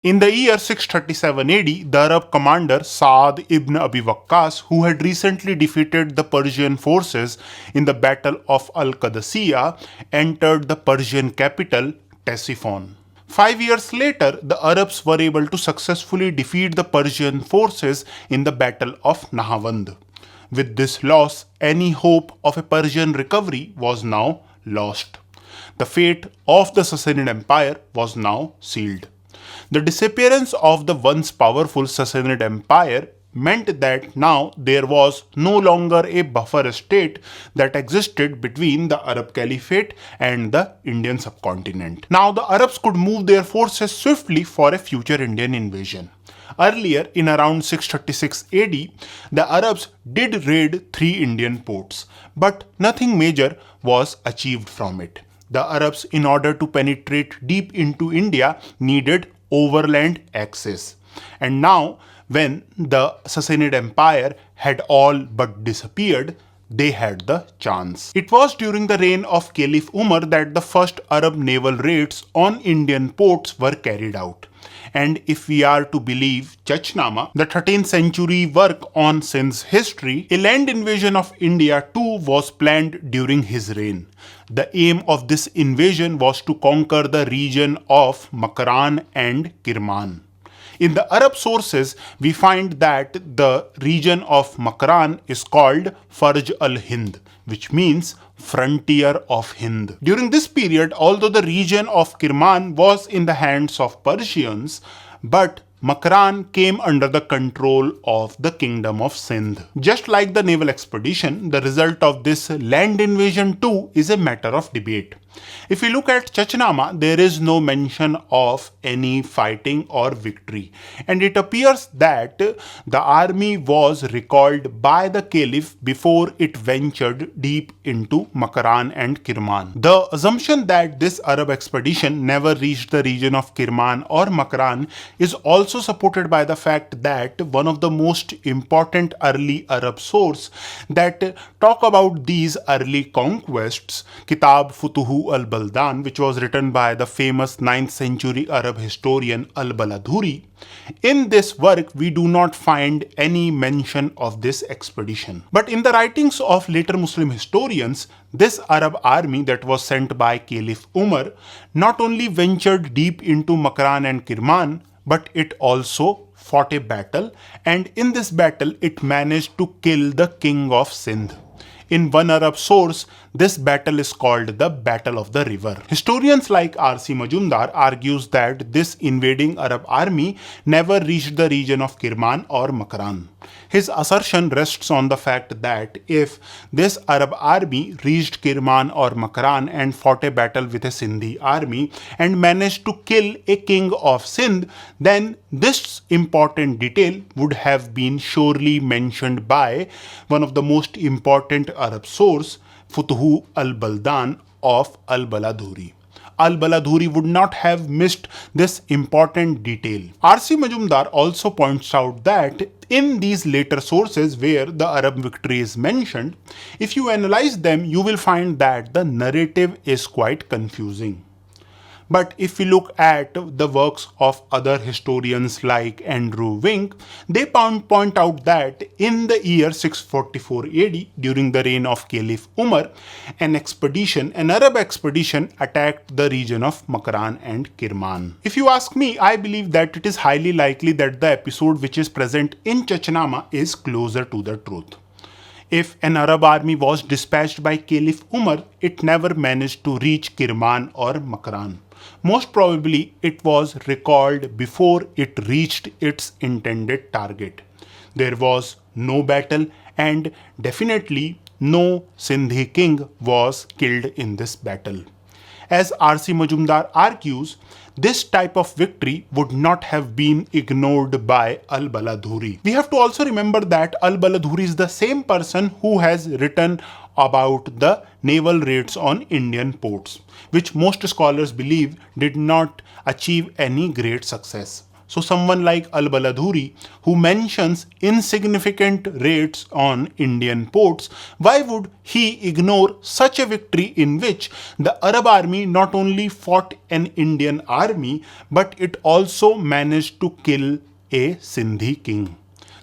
In the year 637 AD, the Arab commander Sa'd ibn Abi Waqqas, who had recently defeated the Persian forces in the Battle of Al-Qadisiyah, entered the Persian capital Ctesiphon. 5 years later, the Arabs were able to successfully defeat the Persian forces in the Battle of Nahawand. With this loss, any hope of a Persian recovery was now lost. The fate of the Sassanid Empire was now sealed. The disappearance of the once powerful Sassanid Empire meant that now there was no longer a buffer state that existed between the Arab Caliphate and the Indian subcontinent. Now the Arabs could move their forces swiftly for a future Indian invasion. Earlier, in around 636 AD, the Arabs did raid 3 Indian ports, but nothing major was achieved from it. The Arabs, in order to penetrate deep into India, needed overland access. And now, when the Sassanid Empire had all but disappeared, they had the chance. It was during the reign of Caliph Umar that the first Arab naval raids on Indian ports were carried out. And if we are to believe Chachnamah, the 13th century work on Sindh's history, a land invasion of India too was planned during his reign. The aim of this invasion was to conquer the region of Makran and Kirman. In the Arab sources, we find that the region of Makran is called Farj Al-Hind, which means frontier of Hind. During this period, although the region of Kirman was in the hands of Persians, but Makran came under the control of the kingdom of Sindh. Just like the naval expedition, the result of this land invasion too is a matter of debate. If we look at Chachnamah, there is no mention of any fighting or victory, and it appears that the army was recalled by the caliph before it ventured deep into Makran and Kirman. The assumption that this Arab expedition never reached the region of Kirman or Makran is also supported by the fact that one of the most important early Arab sources that talk about these early conquests, Kitab Futuhu al-Baldan, which was written by the famous 9th century Arab historian Al-Baladhuri. In this work, we do not find any mention of this expedition. But in the writings of later Muslim historians, this Arab army that was sent by Caliph Umar not only ventured deep into Makran and Kirman, but it also fought a battle, and in this battle it managed to kill the king of Sindh. In one Arab source, this battle is called the Battle of the River. Historians like R.C. Majumdar argues that this invading Arab army never reached the region of Kirman or Makran. His assertion rests on the fact that if this Arab army reached Kirman or Makran and fought a battle with a Sindhi army and managed to kill a king of Sindh, then this important detail would have been surely mentioned by one of the most important Arab source, Futuhu al-Baldan of Al-Baladhuri. Al-Baladhuri would not have missed this important detail. R.C. Majumdar also points out that in these later sources where the Arab victory is mentioned, if you analyze them, you will find that the narrative is quite confusing. But if we look at the works of other historians like Andrew Wink, they point out that in the year 644 AD, during the reign of Caliph Umar, an Arab expedition attacked the region of Makran and Kirman. If you ask me, I believe that it is highly likely that the episode which is present in Chachnamah is closer to the truth. If an Arab army was dispatched by Caliph Umar, it never managed to reach Kirman or Makran. Most probably, it was recalled before it reached its intended target. There was no battle, and definitely no Sindhi king was killed in this battle. As R.C. Majumdar argues, this type of victory would not have been ignored by Al-Baladhuri. We have to also remember that Al-Baladhuri is the same person who has written about the naval raids on Indian ports, which most scholars believe did not achieve any great success. So someone like Al-Baladhuri, who mentions insignificant raids on Indian ports, why would he ignore such a victory in which the Arab army not only fought an Indian army, but it also managed to kill a Sindhi king?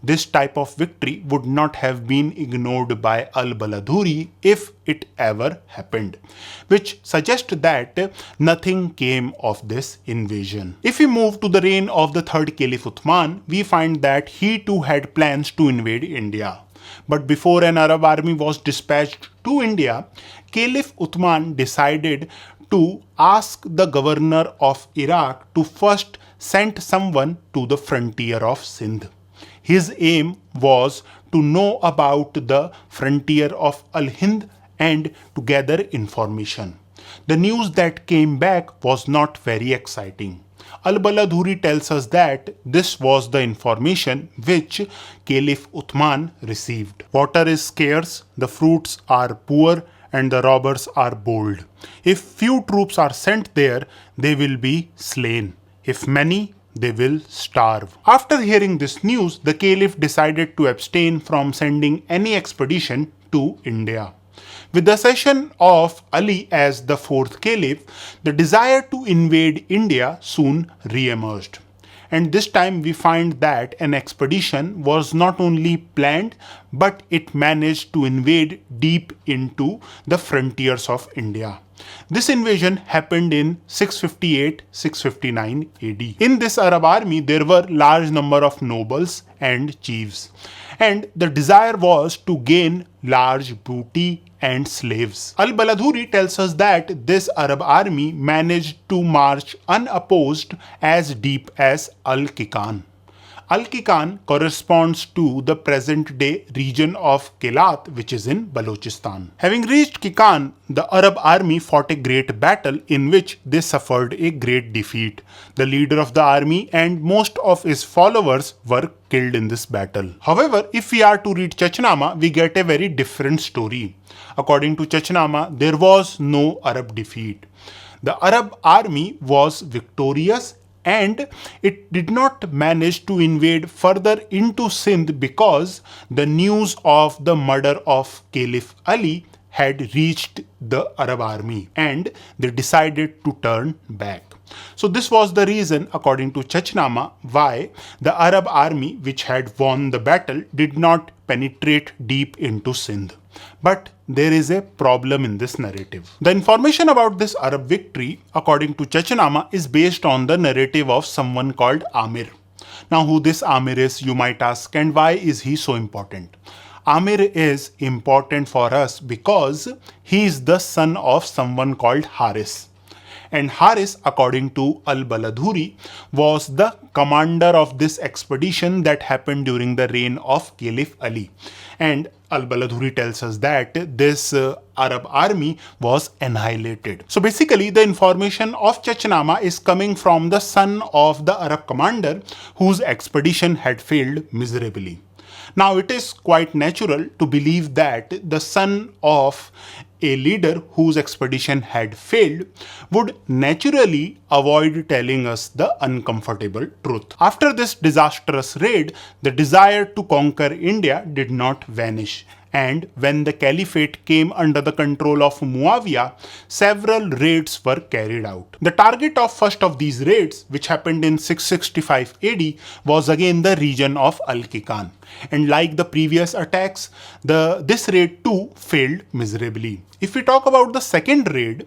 This type of victory would not have been ignored by Al-Baladhuri if it ever happened, which suggests that nothing came of this invasion. If we move to the reign of the third Caliph Uthman, we find that he too had plans to invade India. But before an Arab army was dispatched to India, Caliph Uthman decided to ask the governor of Iraq to first send someone to the frontier of Sindh. His aim was to know about the frontier of Al-Hind and to gather information. The news that came back was not very exciting. Al-Baladhuri tells us that this was the information which Caliph Uthman received. Water is scarce, the fruits are poor, and the robbers are bold. If few troops are sent there, they will be slain. If many, they will starve. After hearing this news, the Caliph decided to abstain from sending any expedition to India. With the accession of Ali as the fourth Caliph, the desire to invade India soon re-emerged. And this time we find that an expedition was not only planned, but it managed to invade deep into the frontiers of India. This invasion happened in 658-659 AD. In this Arab army, there were large number of nobles and chiefs, and the desire was to gain large booty and slaves. Al-Baladhuri tells us that this Arab army managed to march unopposed as deep as Al-Kikan. Al-Kikan corresponds to the present-day region of Kelat, which is in Balochistan. Having reached Kikan, the Arab army fought a great battle in which they suffered a great defeat. The leader of the army and most of his followers were killed in this battle. However, if we are to read Chachnamah, we get a very different story. According to Chachnamah, there was no Arab defeat. The Arab army was victorious and it did not manage to invade further into Sindh because the news of the murder of Caliph Ali had reached the Arab army and they decided to turn back. So this was the reason, according to Chachnamah, why the Arab army which had won the battle did not penetrate deep into Sindh. But there is a problem in this narrative. The information about this Arab victory, according to Chachnamah, is based on the narrative of someone called Amir. Now, who this Amir is, you might ask, and why is he so important? Amir is important for us because he is the son of someone called Haris. And Haris, according to Al-Baladhuri, was the commander of this expedition that happened during the reign of Caliph Ali. And Al-Baladhuri tells us that this Arab army was annihilated. So basically, the information of Chachnamah is coming from the son of the Arab commander whose expedition had failed miserably. Now, it is quite natural to believe that the son of a leader whose expedition had failed would naturally avoid telling us the uncomfortable truth. After this disastrous raid, the desire to conquer India did not vanish. And when the caliphate came under the control of Muawiyah, several raids were carried out. The target of first of these raids, which happened in 665 AD, was again the region of Al-Kikan. And like the previous attacks, this raid too failed miserably. If we talk about the second raid,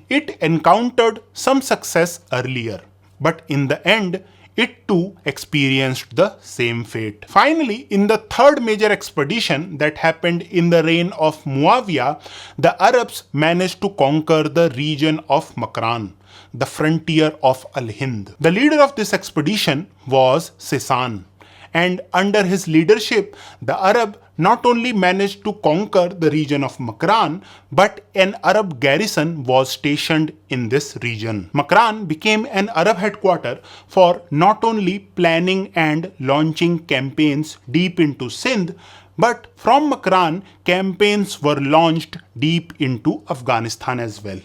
it encountered some success earlier, but in the end, it too experienced the same fate. Finally, in the third major expedition that happened in the reign of Muawiyah, the Arabs managed to conquer the region of Makran, the frontier of Al-Hind. The leader of this expedition was Sassan, and under his leadership, the Arab not only managed to conquer the region of Makran, but an Arab garrison was stationed in this region. Makran became an Arab headquarters for not only planning and launching campaigns deep into Sindh, but from Makran, campaigns were launched deep into Afghanistan as well.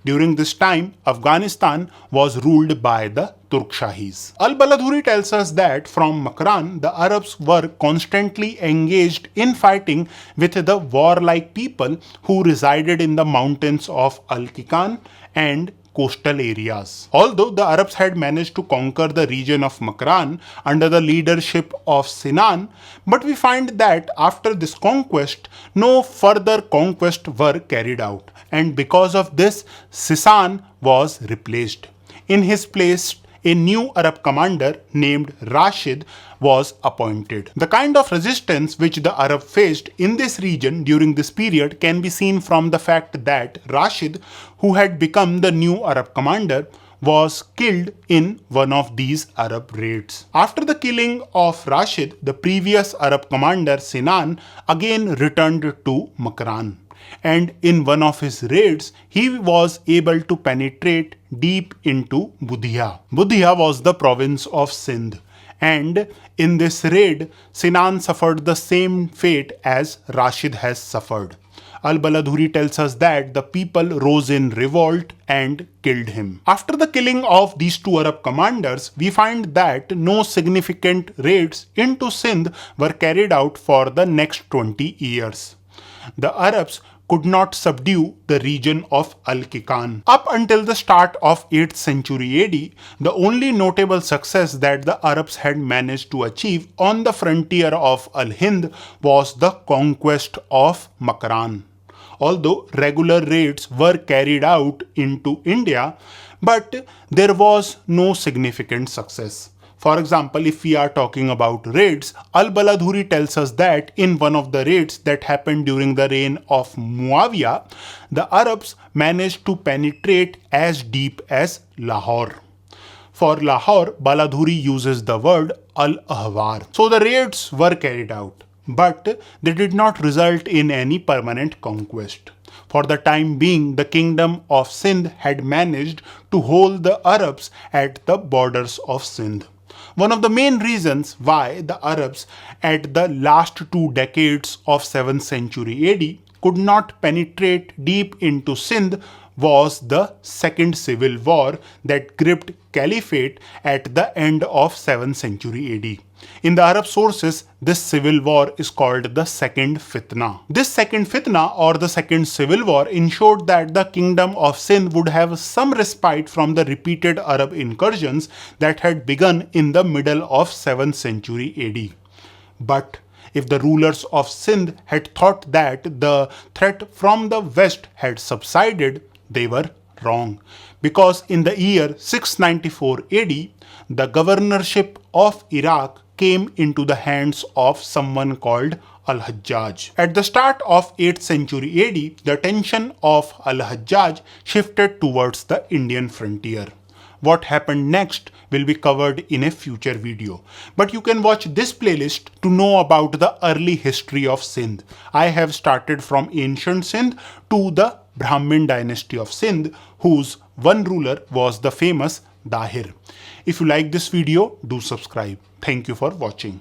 During this time, Afghanistan was ruled by the Turkshahis. Al-Baladhuri tells us that from Makran, the Arabs were constantly engaged in fighting with the warlike people who resided in the mountains of Al-Kikan and coastal areas. Although the Arabs had managed to conquer the region of Makran under the leadership of Sinan, but we find that after this conquest, no further conquest were carried out, and because of this, Sisan was replaced. In his place, a new Arab commander named Rashid was appointed. The kind of resistance which the Arab faced in this region during this period can be seen from the fact that Rashid, who had become the new Arab commander, was killed in one of these Arab raids. After the killing of Rashid, the previous Arab commander Sinan again returned to Makran. And in one of his raids, he was able to penetrate deep into Budhiya. Budhiya was the province of Sindh. And in this raid, Sinan suffered the same fate as Rashid has suffered. Al-Baladhuri tells us that the people rose in revolt and killed him. After the killing of these two Arab commanders, we find that no significant raids into Sindh were carried out for the next 20 years. The Arabs could not subdue the region of Al-Kikan. Up until the start of 8th century AD, the only notable success that the Arabs had managed to achieve on the frontier of Al-Hind was the conquest of Makran. Although regular raids were carried out into India, but there was no significant success. For example, if we are talking about raids, Al-Baladhuri tells us that in one of the raids that happened during the reign of Muawiyah, the Arabs managed to penetrate as deep as Lahore. For Lahore, Baladhuri uses the word Al-Ahwar. So the raids were carried out, but they did not result in any permanent conquest. For the time being, the kingdom of Sindh had managed to hold the Arabs at the borders of Sindh. One of the main reasons why the Arabs at the last 2 decades of 7th century AD could not penetrate deep into Sindh was the Second Civil War that gripped Caliphate at the end of 7th century AD. In the Arab sources, this civil war is called the Second Fitna. This Second Fitna or the Second Civil War ensured that the kingdom of Sindh would have some respite from the repeated Arab incursions that had begun in the middle of 7th century AD. But if the rulers of Sindh had thought that the threat from the west had subsided, they were wrong. Because in the year 694 AD, the governorship of Iraq came into the hands of someone called Al-Hajjaj. At the start of 8th century AD, the attention of Al-Hajjaj shifted towards the Indian frontier. What happened next will be covered in a future video. But you can watch this playlist to know about the early history of Sindh. I have started from ancient Sindh to the Brahmin dynasty of Sindh, whose one ruler was the famous Dahir. If you like this video, do subscribe. Thank you for watching.